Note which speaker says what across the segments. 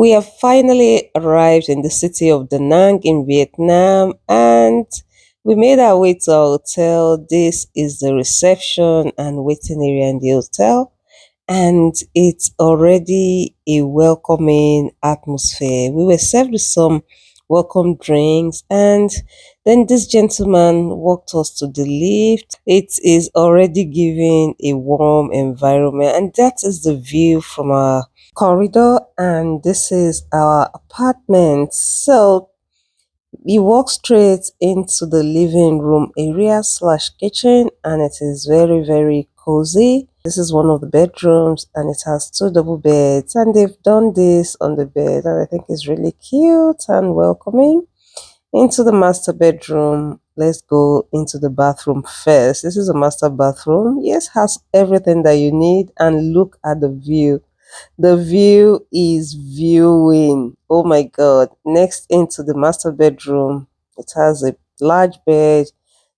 Speaker 1: We have finally arrived in the city of Da Nang in Vietnam and we made our way to our hotel. This is the reception and waiting area in the hotel, and it's already a welcoming atmosphere. We were served with some welcome drinks, and then this gentleman walked us to the lift. It is already giving a warm environment, and that is the view from our corridor, and this is our apartment. So you walk straight into the living room area slash kitchen, and it is very cozy. This is one of the bedrooms, and it has two double beds, and they've done this on the bed, and I think it's really cute and welcoming. Into the master bedroom, let's go into the bathroom first. This is a master bathroom. Yes, has everything that you need, and look at the view. The view is viewing. Oh my god. Next, into the master bedroom. It has a large bed,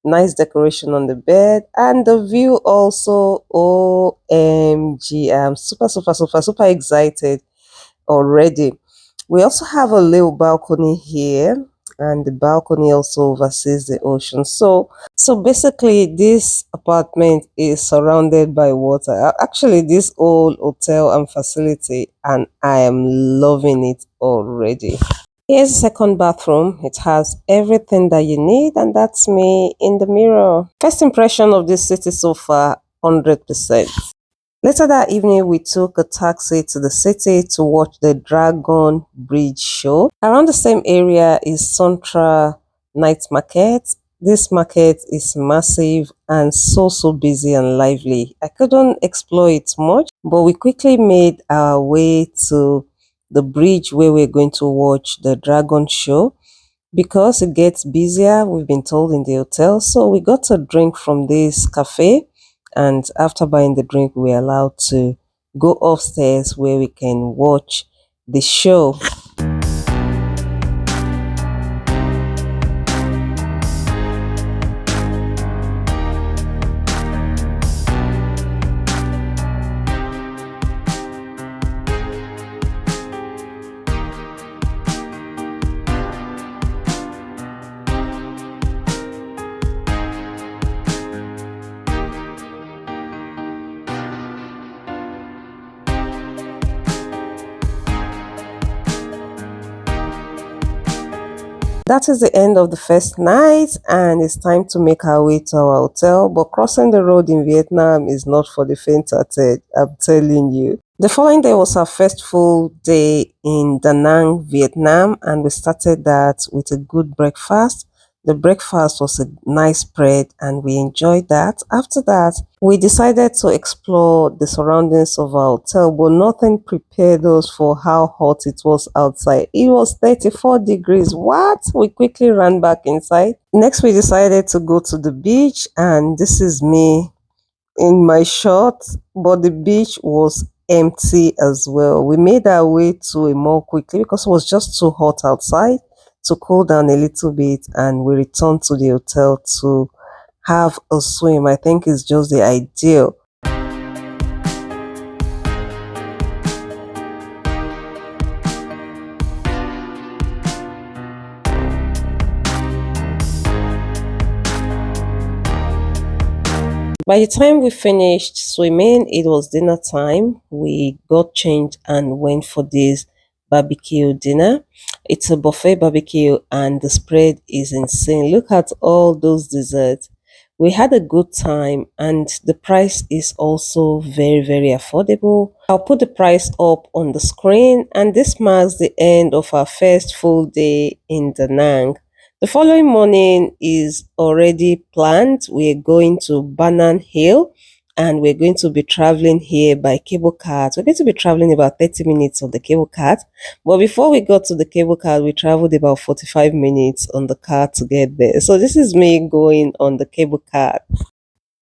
Speaker 1: nice decoration on the bed, and the view also. OMG. I'm super excited already. We also have a little balcony here, and the balcony also oversees the ocean. So basically this apartment is surrounded by water. Actually, this whole hotel and facility, and I am loving it already. Here's the second bathroom. It has everything that you need, and that's me in the mirror. First impression of this city so far, 100%. Later that evening, we took a taxi to the city to watch the Dragon Bridge show. Around the same area is Sontra Night Market. This market is massive and so busy and lively. I couldn't explore it much, but we quickly made our way to the bridge where we're going to watch the Dragon show. Because it gets busier, we've been told in the hotel, so we got a drink from this cafe, and after buying the drink, we're allowed to go upstairs where we can watch the show. That is the end of the first night, and it's time to make our way to our hotel. But crossing the road in Vietnam is not for the faint-hearted, I'm telling you. The following day was our first full day in Da Nang, Vietnam, and we started that with a good breakfast. The breakfast was a nice spread, and we enjoyed that. After that, we decided to explore the surroundings of our hotel, but nothing prepared us for how hot it was outside. It was 34 degrees. What? We quickly ran back inside. Next, we decided to go to the beach, and this is me in my shorts, but the beach was empty as well. We made our way to a mall quickly because it was just too hot outside to cool down a little bit, and we returned to the hotel to have a swim. I think it's just the ideal. By the time we finished swimming, it was dinner time. We got changed and went for this barbecue dinner. It's a buffet barbecue, and the spread is insane. Look at all those desserts. We had a good time, and the price is also very affordable. I'll put the price up on the screen, and this marks the end of our first full day in Da Nang. The following morning is already planned. We're going to Banan Hill, and we're going to be traveling here by cable cars. We're going to be traveling about 30 minutes on the cable car. But before we got to the cable car, we traveled about 45 minutes on the car to get there. So this is me going on the cable car.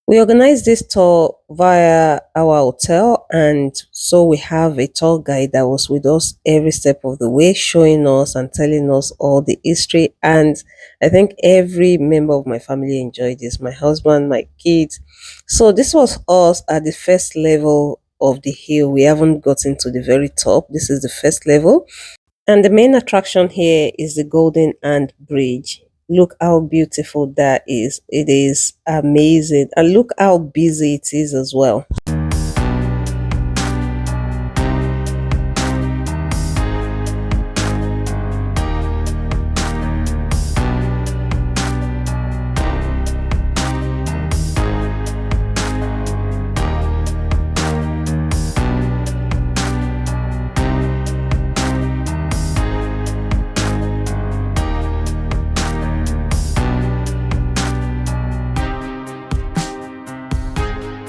Speaker 1: We organized this tour via our hotel, and so we have a tour guide that was with us every step of the way, showing us and telling us all the history. And I think every member of my family enjoyed this, my husband, my kids. So this was us at the first level of the hill. We haven't gotten to the very top. This is the first level. And the main attraction here is the Golden Ant Bridge. Look how beautiful that is. It is amazing. And look how busy it is as well.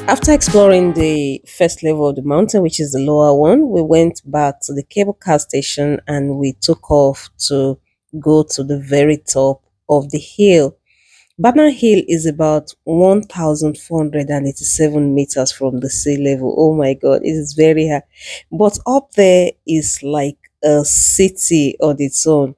Speaker 1: After exploring the first level of the mountain, which is the lower one, we went back to the cable car station and we took off to go to the very top of the hill. Banner Hill is about 1,487 meters from the sea level. Oh my God, it is very high. But up there is like a city on its own.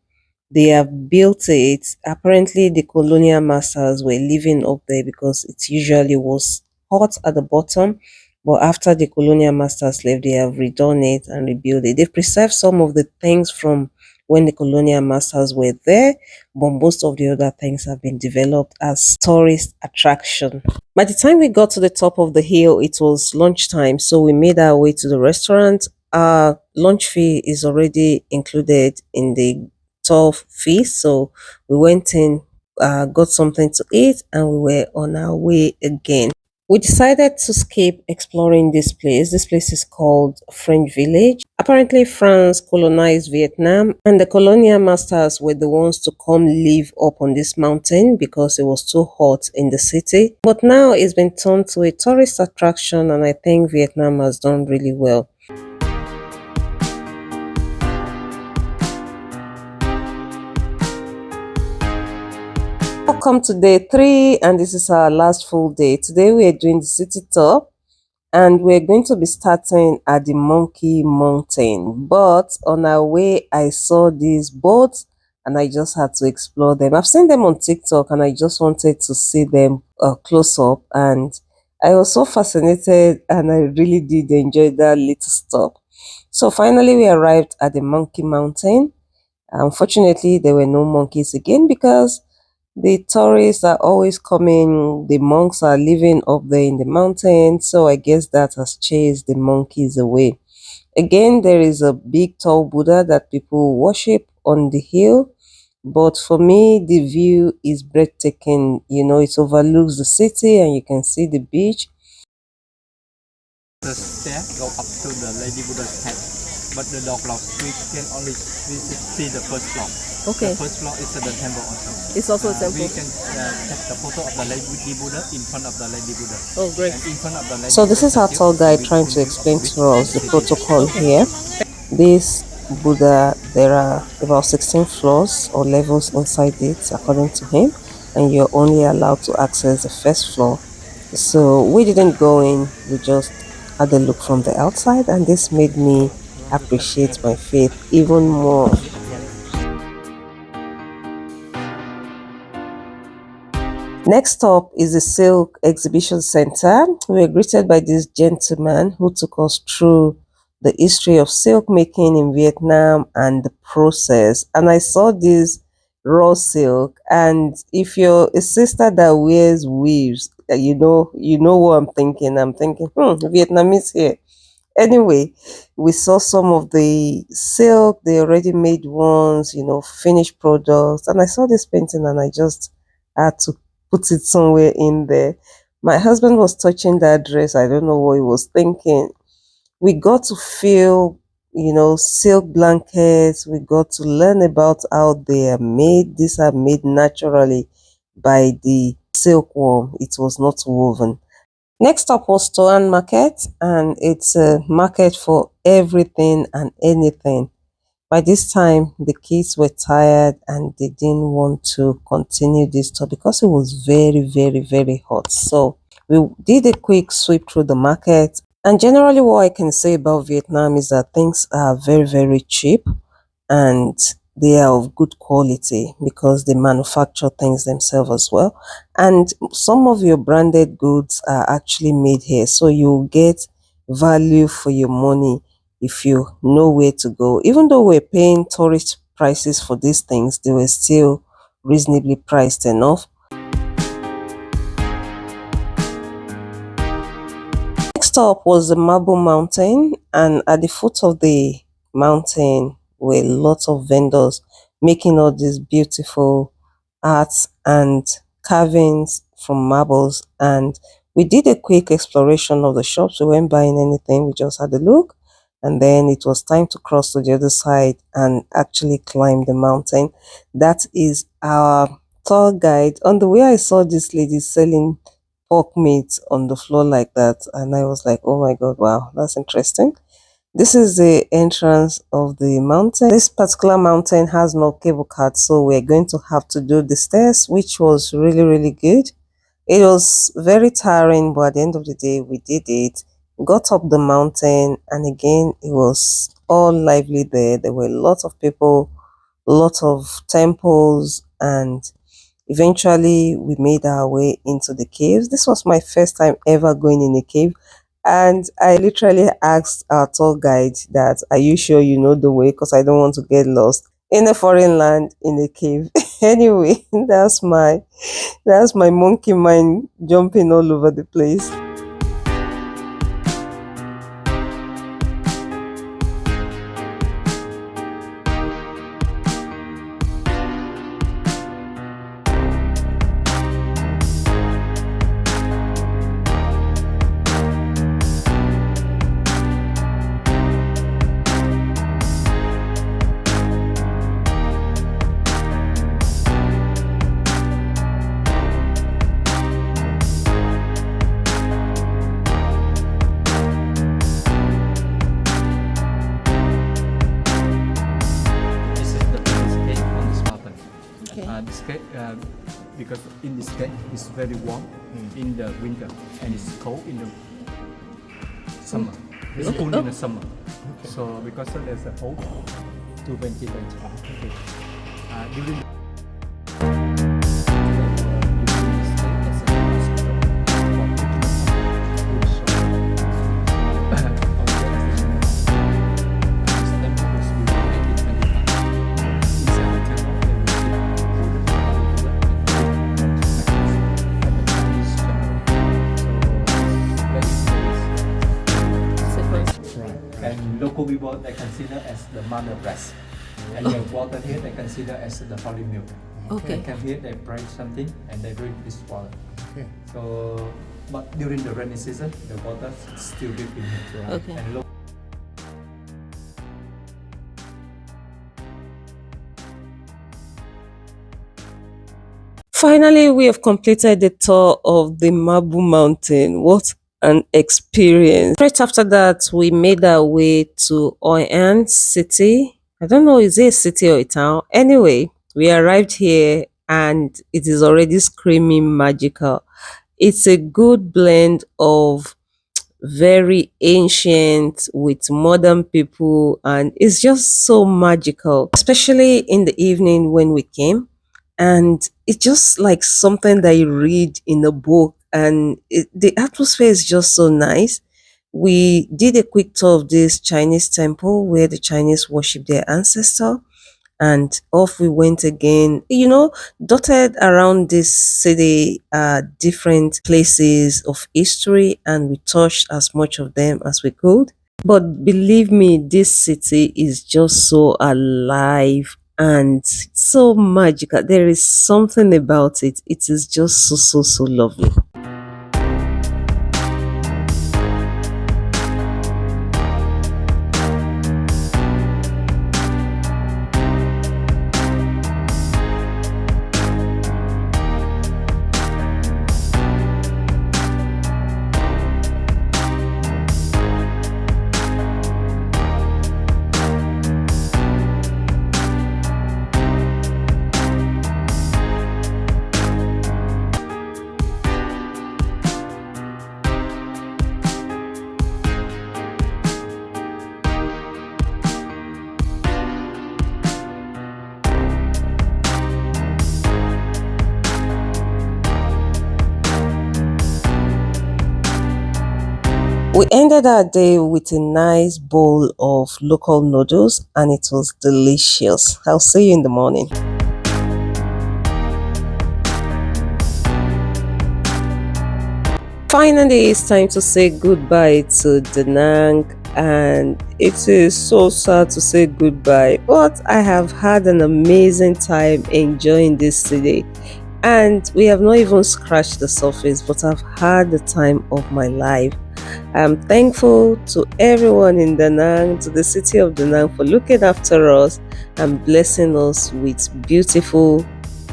Speaker 1: They have built it. Apparently, the colonial masters were living up there because it usually was hot at the bottom. But after the colonial masters left, they have redone it and rebuilt it. They've preserved some of the things from when the colonial masters were there, but most of the other things have been developed as tourist attraction. By the time we got to the top of the hill, it was lunchtime, so we made our way to the restaurant. Our lunch fee is already included in the 12 fee, so we went in, got something to eat, and we were on our way again. We decided to skip exploring this place. This place is called French Village. Apparently, France colonized Vietnam, and the colonial masters were the ones to come live up on this mountain because it was too hot in the city. But now it's been turned to a tourist attraction, and I think Vietnam has done really well. Welcome to day 3, and this is our last full day. Today we are doing the city tour, and we're going to be starting at the Monkey Mountain. But on our way, I saw these boats and I just had to explore them. I've seen them on TikTok and I just wanted to see them close up, and I was so fascinated and I really did enjoy that little stop. So finally we arrived at the Monkey Mountain. Unfortunately, there were no monkeys again because the tourists are always coming. The monks are living up there in the mountain, so I guess that has chased the monkeys away. Again, there is a big tall Buddha that people worship on the hill, but for me, the view is breathtaking. You know, it overlooks the city and you can see the beach.
Speaker 2: The stair go up to the Lady Buddha's head, but the door clock we can only see the first floor.
Speaker 1: Okay.
Speaker 2: The first floor is the temple also.
Speaker 1: It's also a temple.
Speaker 2: We can take the photo of the Lady Buddha in front of the Lady Buddha.
Speaker 1: Oh, great.
Speaker 2: And in front of the Lady
Speaker 1: So this is our
Speaker 2: statue,
Speaker 1: tour guide
Speaker 2: we
Speaker 1: trying to
Speaker 2: can
Speaker 1: explain
Speaker 2: visit
Speaker 1: to us the protocol here. This Buddha, there are about 16 floors or levels inside it according to him, and you're only allowed to access the first floor. So we didn't go in, we just had a look from the outside, and this made me appreciate my faith even more. Next up is the Silk Exhibition Center. We were greeted by this gentleman who took us through the history of silk making in Vietnam and the process. And I saw this raw silk. And if you're a sister that wears weaves, you know what I'm thinking. I'm thinking, Vietnamese here. Anyway, we saw some of the silk, the already made ones, finished products. And I saw this painting and I just had to put it somewhere in there. My husband was touching that dress. I don't know what he was thinking. We got to feel, silk blankets. We got to learn about how they are made. These are made naturally by the silkworm. It was not woven. Next up was Toan Market, and it's a market for everything and anything. By this time, the kids were tired and they didn't want to continue this tour because it was very, very, very hot. So we did a quick sweep through the market. And generally, what I can say about Vietnam is that things are very, very cheap and they are of good quality because they manufacture things themselves as well. And some of your branded goods are actually made here. So you'll get value for your money if you know where to go. Even though we're paying tourist prices for these things, they were still reasonably priced enough. Next up was the Marble Mountain, and at the foot of the mountain were lots of vendors making all these beautiful arts and carvings from marbles. And we did a quick exploration of the shops. We weren't buying anything, we just had a look, and then it was time to cross to the other side and actually climb the mountain. That is our tour guide. On the way, I saw this lady selling pork meat on the floor like that, and I was like, oh my god, wow, that's interesting. This is the entrance of the mountain. This particular mountain has no cable car, so we're going to have to do the stairs, which was really good. It was very tiring, but at the end of the day, we did it. Got up the mountain, and again, it was all lively there. There were lots of people, lots of temples, and eventually we made our way into the caves. This was my first time ever going in a cave, and I literally asked our tour guide that, are you sure you know the way, because I don't want to get lost in a foreign land in a cave. Anyway, that's my monkey mind jumping all over the place.
Speaker 2: This is the biggest cave on this mountain. This cave, because in this cave it's very warm in the winter and it's cold in the summer. It's cool in the summer. So because there's a hole to ventilate. During and local people they consider as the mother breast, and the water here they consider as the holy milk.
Speaker 3: Okay.
Speaker 2: They come here, they break something, and they drink this water.
Speaker 3: Okay.
Speaker 2: So, but during the rainy season, the water is still deep in here.
Speaker 3: Okay.
Speaker 2: And
Speaker 1: Finally, we have completed the tour of the Marble Mountain. What an experience. Right after that, we made our way to Hoi An City. I don't know, is it a city or a town? Anyway, we arrived here and it is already screaming magical. It's a good blend of very ancient with modern people, and it's just so magical, especially in the evening when we came. And it's just like something that you read in a book, and the atmosphere is just so nice. We did a quick tour of this Chinese temple where the Chinese worship their ancestor, and off we went again. Dotted around this city are different places of history, and we touched as much of them as we could. But believe me, this city is just so alive and so magical. There is something about it. It is just so lovely. We ended our day with a nice bowl of local noodles and it was delicious. I'll see you in the morning. Finally, it's time to say goodbye to Da Nang, and it is so sad to say goodbye, but I have had an amazing time enjoying this city. And we have not even scratched the surface, but I've had the time of my life. I'm thankful to everyone in Da Nang, to the city of Da Nang, for looking after us and blessing us with beautiful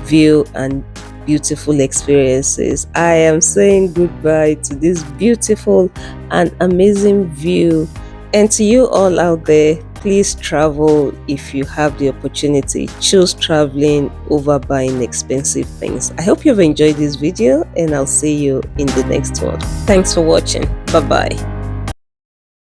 Speaker 1: view and beautiful experiences. I am saying goodbye to this beautiful and amazing view. And to you all out there, please travel if you have the opportunity. Choose traveling over buying expensive things. I hope you've enjoyed this video and I'll see you in the next one. Thanks for watching. Bye bye.